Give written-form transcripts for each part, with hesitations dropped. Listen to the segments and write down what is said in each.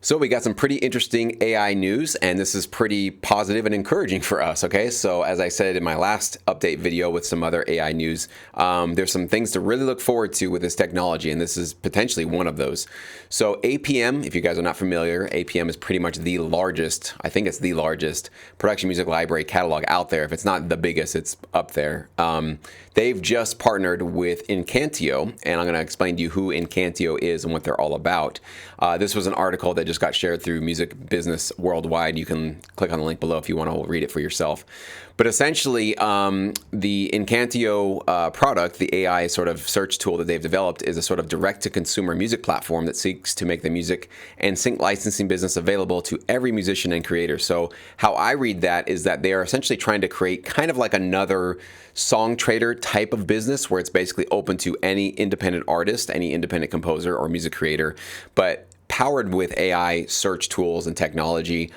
So we got some pretty interesting AI news, and this is pretty positive and encouraging for us, okay? So as I said in my last update video with some other AI news, there's some things to really look forward to with this technology, and this is potentially one of those. So APM, if you guys are not familiar, APM is pretty much the largest, I think it's the largest production music library catalog out there. If it's not the biggest, it's up there. They've just partnered with Incantio, and I'm going to explain to you who Incantio is and what they're all about. This was an article that just got shared through Music Business Worldwide. You can click on the link below if you want to read it for yourself. But essentially, the Incantio product, the AI sort of search tool that they've developed, is a sort of direct-to-consumer music platform that seeks to make the music and sync licensing business available to every musician and creator. So how I read that is that they are essentially trying to create kind of like another song trader type of business where it's basically open to any independent artist, any independent composer or music creator, but powered with AI search tools and technology.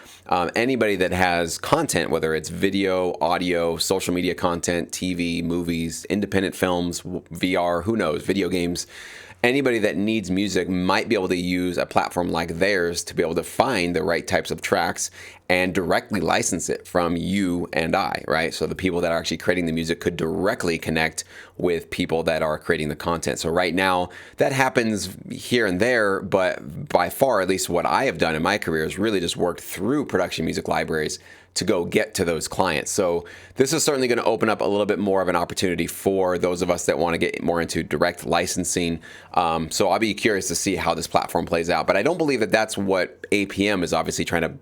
Anybody that has content, whether it's video, audio, social media content, TV, movies, independent films, VR, who knows, video games, anybody that needs music might be able to use a platform like theirs to be able to find the right types of tracks and directly license it from you and I, right? So the people that are actually creating the music could directly connect with people that are creating the content. So right now that happens here and there, but by far, at least what I have done in my career is really just worked through production music libraries to go get to those clients. So this is certainly going to open up a little bit more of an opportunity for those of us that want to get more into direct licensing. So I'll be curious to see how this platform plays out. But I don't believe that that's what APM is obviously trying to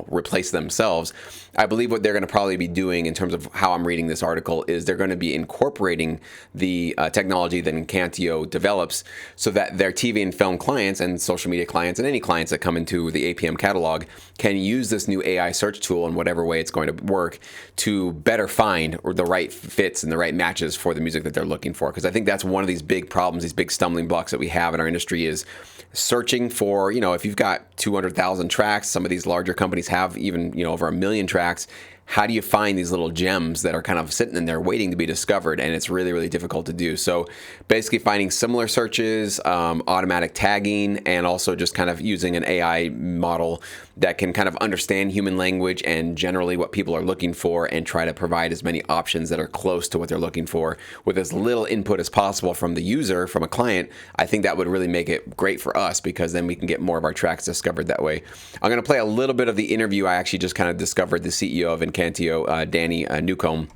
replace themselves. I believe what they're going to probably be doing in terms of how I'm reading this article is they're going to be incorporating the technology that Incantio develops so that their TV and film clients and social media clients and any clients that come into the APM catalog can use this new AI search tool in whatever way it's going to work to better find the right fits and the right matches for the music that they're looking for. Because I think that's one of these big problems, these big stumbling blocks that we have in our industry is searching for, if you've got 200,000 tracks, some of these larger companies have even, over 1 million tracks. How do you find these little gems that are kind of sitting in there waiting to be discovered? And it's really, really difficult to do. So basically finding similar searches, automatic tagging, and also just kind of using an AI model that can kind of understand human language and generally what people are looking for and try to provide as many options that are close to what they're looking for with as little input as possible from the user, from a client. I think that would really make it great for us because then we can get more of our tracks discovered that way. I'm going to play a little bit of the interview. I actually just kind of discovered the CEO of Incantio, Danny Newcomb. And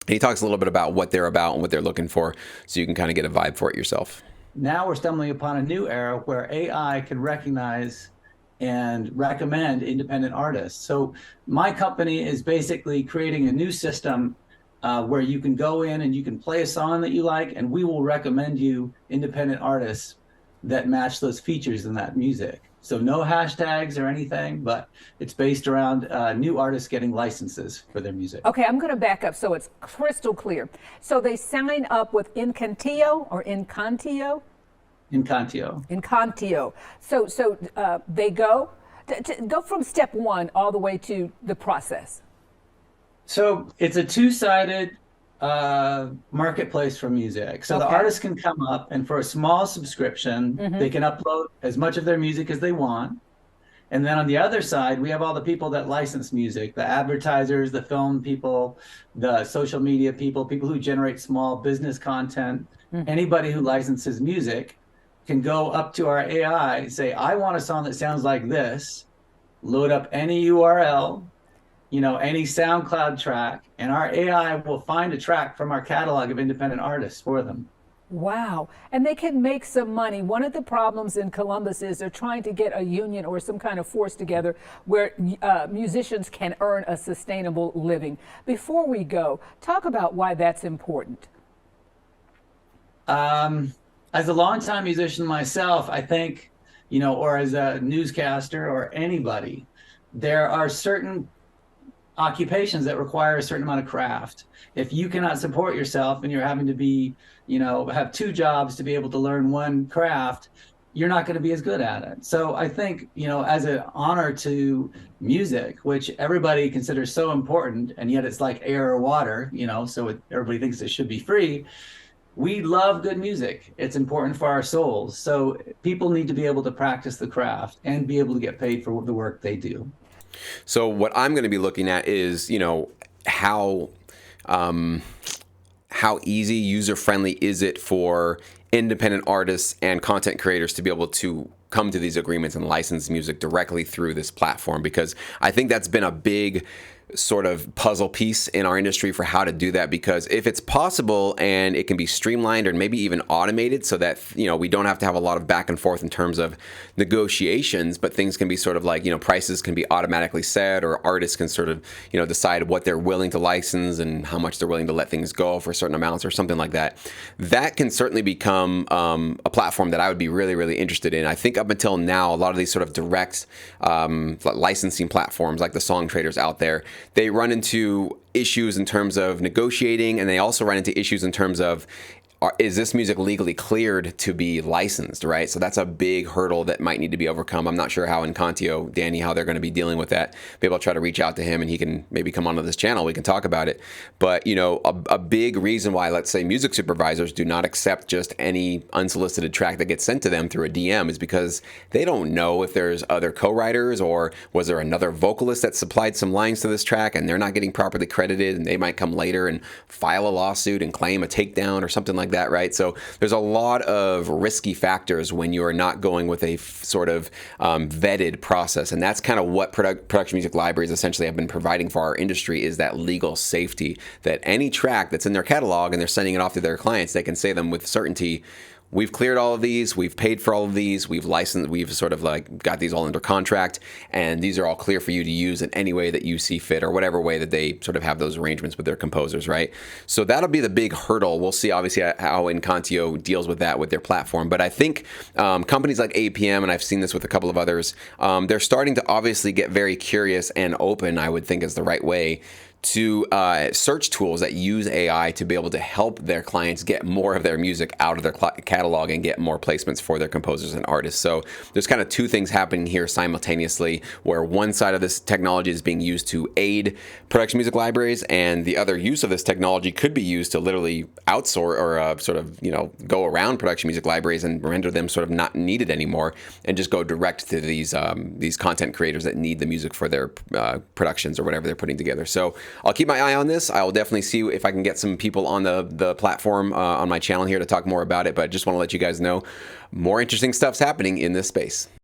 he talks a little bit about what they're about and what they're looking for, so you can kind of get a vibe for it yourself. Now we're stumbling upon a new era where AI can recognize and recommend independent artists. So my company is basically creating a new system where you can go in and you can play a song that you like, and we will recommend you independent artists that match those features in that music. So no hashtags or anything, but it's based around new artists getting licenses for their music. Okay, I'm going to back up so it's crystal clear. So they sign up with Incantio or Incantio? Incantio. Incantio. So they go from step one all the way to the process. So it's a two-sided marketplace for music. So the artist can come up and for a small subscription, they can upload as much of their music as they want. And then on the other side, we have all the people that license music, the advertisers, the film people, the social media people, people who generate small business content. Anybody who licenses music can go up to our AI, say, I want a song that sounds like this, load up any URL, any SoundCloud track, and our AI will find a track from our catalog of independent artists for them. Wow. And they can make some money. One of the problems in Columbus is they're trying to get a union or some kind of force together where musicians can earn a sustainable living. Before we go, talk about why that's important. As a longtime musician myself, I think, or as a newscaster or anybody, there are certain occupations that require a certain amount of craft. If you cannot support yourself and you're having to be, have two jobs to be able to learn one craft, you're not going to be as good at it. So I think, as an honor to music, which everybody considers so important, and yet it's like air or water, so everybody thinks it should be free. we love good music. It's important for our souls. So people need to be able to practice the craft and be able to get paid for the work they do. So what I'm going to be looking at is, how easy, user-friendly is it for independent artists and content creators to be able to come to these agreements and license music directly through this platform? Because I think that's been a big sort of puzzle piece in our industry for how to do that, because if it's possible and it can be streamlined or maybe even automated so that we don't have to have a lot of back and forth in terms of negotiations, but things can be sort of like prices can be automatically set, or artists can sort of decide what they're willing to license and how much they're willing to let things go for certain amounts or something like that. That can certainly become a platform that I would be really, really interested in. I think up until now, a lot of these sort of direct licensing platforms like the Song Traders out there, they run into issues in terms of negotiating, and they also run into issues in terms of, is this music legally cleared to be licensed, right? So that's a big hurdle that might need to be overcome. I'm not sure how Incantio, Danny, how they're going to be dealing with that. Maybe I'll try to reach out to him and he can maybe come onto this channel. We can talk about it. But, a big reason why, let's say, music supervisors do not accept just any unsolicited track that gets sent to them through a DM is because they don't know if there's other co-writers, or was there another vocalist that supplied some lines to this track and they're not getting properly credited, and they might come later and file a lawsuit and claim a takedown or something like that, right? So there's a lot of risky factors when you are not going with a sort of vetted process, and that's kind of what production music libraries essentially have been providing for our industry, is that legal safety, that any track that's in their catalog and they're sending it off to their clients, they can say them with certainty, we've cleared all of these, we've paid for all of these, we've licensed, we've sort of like got these all under contract, and these are all clear for you to use in any way that you see fit, or whatever way that they sort of have those arrangements with their composers, right? So that'll be the big hurdle. We'll see obviously how Incantio deals with that with their platform. But I think companies like APM, and I've seen this with a couple of others, they're starting to obviously get very curious and open, I would think is the right way, to search tools that use AI to be able to help their clients get more of their music out of their catalog and get more placements for their composers and artists. So there's kind of two things happening here simultaneously, where one side of this technology is being used to aid production music libraries, and the other use of this technology could be used to literally outsource or sort of go around production music libraries and render them sort of not needed anymore, and just go direct to these content creators that need the music for their productions or whatever they're putting together. So I'll keep my eye on this. I will definitely see if I can get some people on the platform on my channel here to talk more about it, but I just want to let you guys know more interesting stuff's happening in this space.